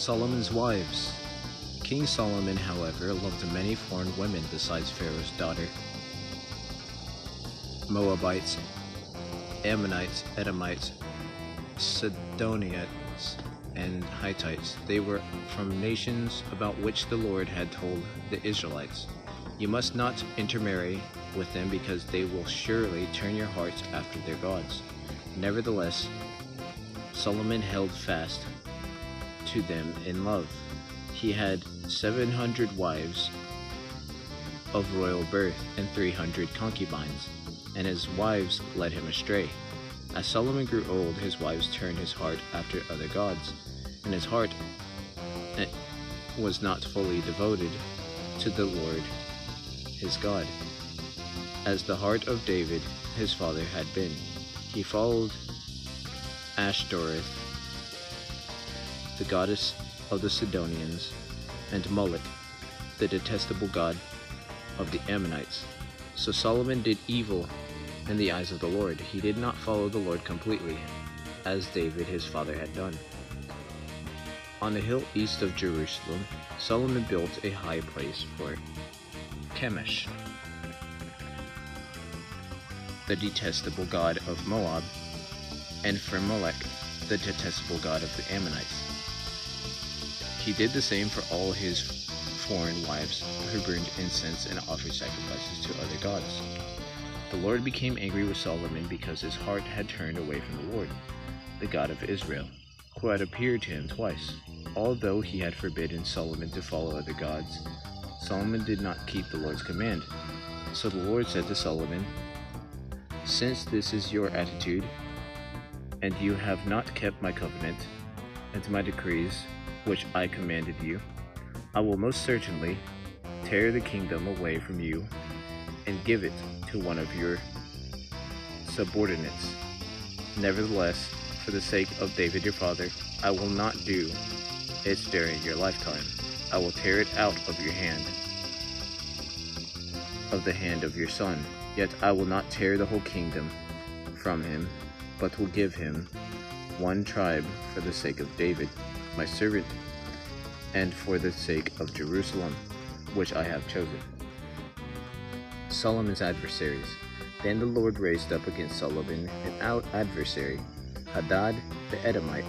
Solomon's wives. King Solomon, however, loved many foreign women besides Pharaoh's daughter. Moabites, Ammonites, Edomites, Sidonians, and Hittites. They were from nations about which the Lord had told the Israelites, "You must not intermarry with them, because they will surely turn your hearts after their gods." Nevertheless, Solomon held fast to them in love. He had 700 wives of royal birth and 300 concubines, and his wives led him astray. As Solomon grew old, his wives turned his heart after other gods, and his heart was not fully devoted to the Lord his God, as the heart of David his father had been. He followed Ashtoreth, the goddess of the Sidonians, and Moloch, the detestable god of the Ammonites. So Solomon did evil in the eyes of the Lord. He did not follow the Lord completely, as David his father had done. On the hill east of Jerusalem, Solomon built a high place for Chemosh, the detestable god of Moab, and for Molech, the detestable god of the Ammonites. He did the same for all his foreign wives who burned incense and offered sacrifices to other gods. The Lord became angry with Solomon because his heart had turned away from the Lord, the God of Israel, who had appeared to him twice. Although he had forbidden Solomon to follow other gods, Solomon did not keep the Lord's command. So the Lord said to Solomon, "Since this is your attitude, and you have not kept my covenant and my decrees which I commanded you, I will most certainly tear the kingdom away from you and give it to one of your subordinates. Nevertheless, for the sake of David your father, I will not do it during your lifetime. I will tear it out of your hand, of the hand of your son. Yet I will not tear the whole kingdom from him, but will give him one tribe for the sake of David, my servant, and for the sake of Jerusalem, which I have chosen." Solomon's adversaries. Then the Lord raised up against Solomon an adversary, Hadad the Edomite,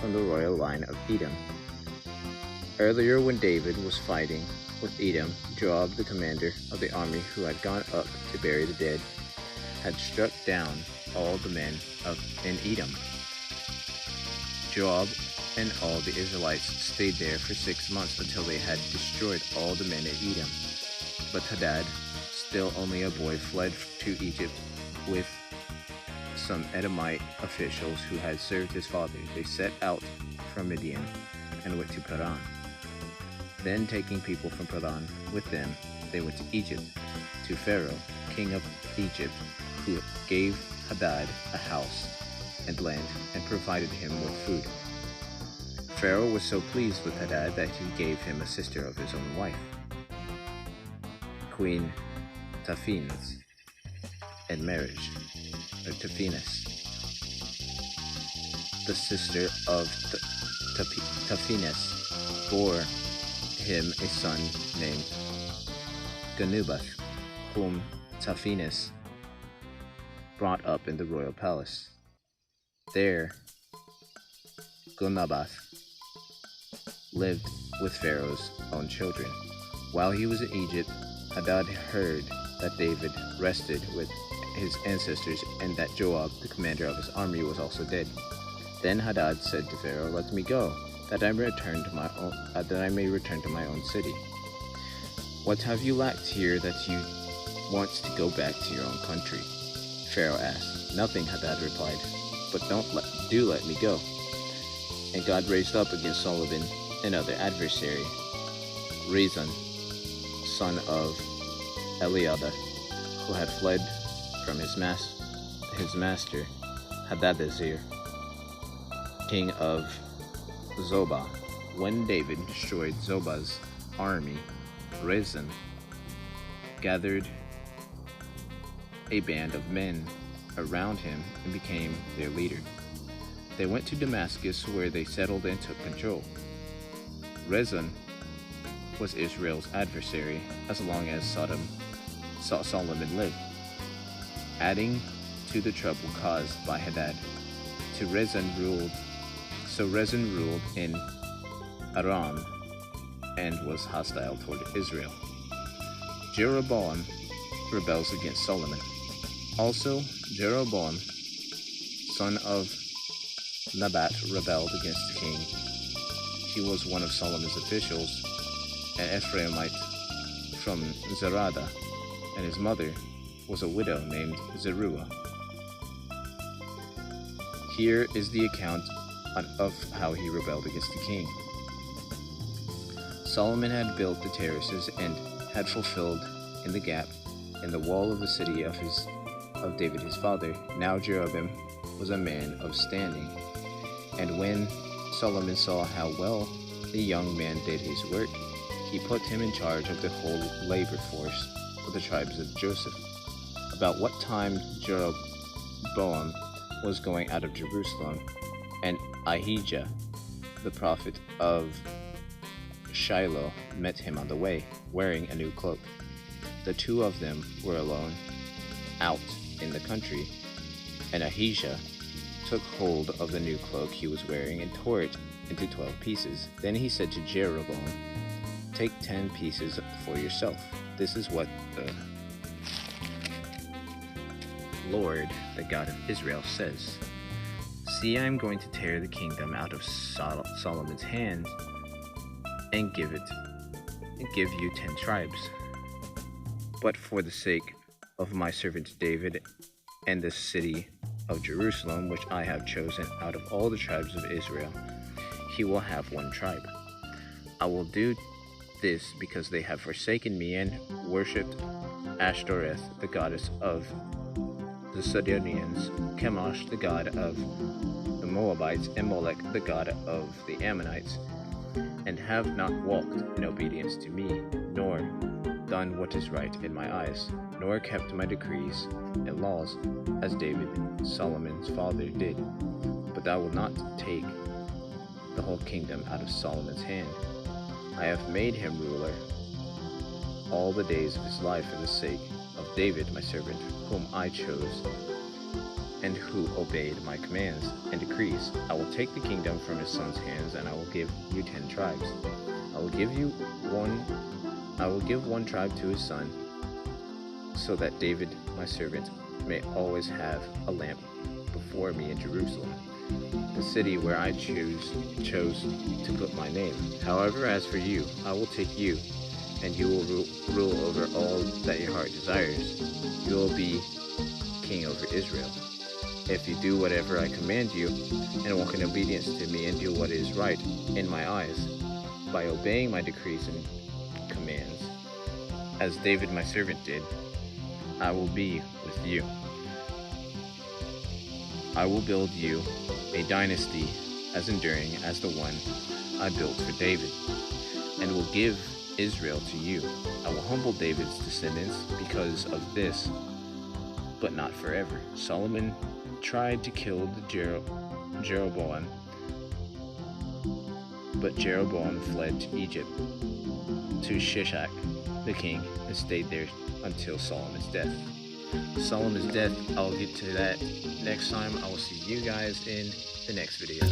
from the royal line of Edom. Earlier, when David was fighting with Edom, Joab, the commander of the army who had gone up to bury the dead, had struck down all the men in Edom. Joab and all the Israelites stayed there for 6 months until they had destroyed all the men in Edom. But Hadad, still only a boy, fled to Egypt with some Edomite officials who had served his father. They set out from Midian and went to Paran. Then, taking people from Paran with them, they went to Egypt, to Pharaoh, king of Egypt, who gave Hadad a house and land and provided him with food. Pharaoh was so pleased with Hadad that he gave him a sister of his own wife, Queen Tahpenes, in marriage. Tahpenes, the sister of Tahpenes, bore him a son named Genubath, whom Tahpenes brought up in the royal palace. There, Genubath lived with Pharaoh's own children. While he was in Egypt, Hadad heard that David rested with his ancestors and that Joab, the commander of his army, was also dead. Then Hadad said to Pharaoh, "Let me go, that I may return to my own city." "What have you lacked here that you want to go back to your own country?" Pharaoh asked. "Nothing," Hadad replied, "but do let me go." And God raised up against Solomon another adversary, Rezon, son of Eliada, who had fled from his master Hadadezer, king of Zobah. When David destroyed Zobah's army, Rezon gathered a band of men around him and became their leader. They went to Damascus, where they settled and took control. Rezon was Israel's adversary as long as Solomon lived, adding to the trouble caused by Hadad. Rezon ruled in Aram and was hostile toward Israel. Jeroboam rebels against Solomon. Also, Jeroboam, son of Nebat, rebelled against the king. He was one of Solomon's officials, an Ephraimite from Zerada, and his mother was a widow named Zeruiah. Here is the account of how he rebelled against the king. Solomon had built the terraces and had fulfilled in the gap in the wall of the city of David his father. Now Jeroboam was a man of standing, and when Solomon saw how well the young man did his work, he put him in charge of the whole labor force of the tribes of Joseph. About what time Jeroboam was going out of Jerusalem, and Ahijah, the prophet of Shiloh, met him on the way, wearing a new cloak. The two of them were alone out in the country, and Ahijah took hold of the new cloak he was wearing and tore it into 12 pieces. Then he said to Jeroboam, "Take 10 pieces for yourself. This is what the Lord, the God of Israel, says. See, I am going to tear the kingdom out of Solomon's hand and give you 10 tribes. But for the sake of my servant David and the city of Jerusalem, which I have chosen out of all the tribes of Israel, he will have 1 tribe. I will do this because they have forsaken me and worshipped Ashtoreth, the goddess of the Sidonians, Chemosh, the god of the Moabites, and Molech, the god of the Ammonites, and have not walked in obedience to me, nor done what is right in my eyes, nor kept my decrees and laws, as David, Solomon's father, did. But I will not take the whole kingdom out of Solomon's hand. I have made him ruler all the days of his life for the sake of David, my servant, whom I chose, and who obeyed my commands and decrees. I will take the kingdom from his son's hands, and I will give you 10 tribes. I will give one tribe to his son, so that David, my servant, may always have a lamp before me in Jerusalem, the city where I chose to put my name. However, as for you, I will take you, and you will rule over all that your heart desires. You will be king over Israel. If you do whatever I command you, and walk in obedience to me, and do what is right in my eyes, by obeying my decrees and commands, as David my servant did, I will be with you. I will build you a dynasty as enduring as the one I built for David, and will give Israel to you. I will humble David's descendants because of this, but not forever." Solomon tried to kill Jeroboam, but Jeroboam fled to Egypt, to Shishak the king, and stayed there until Solomon's death. Solomon's death, I'll get to that next time. I will see you guys in the next video.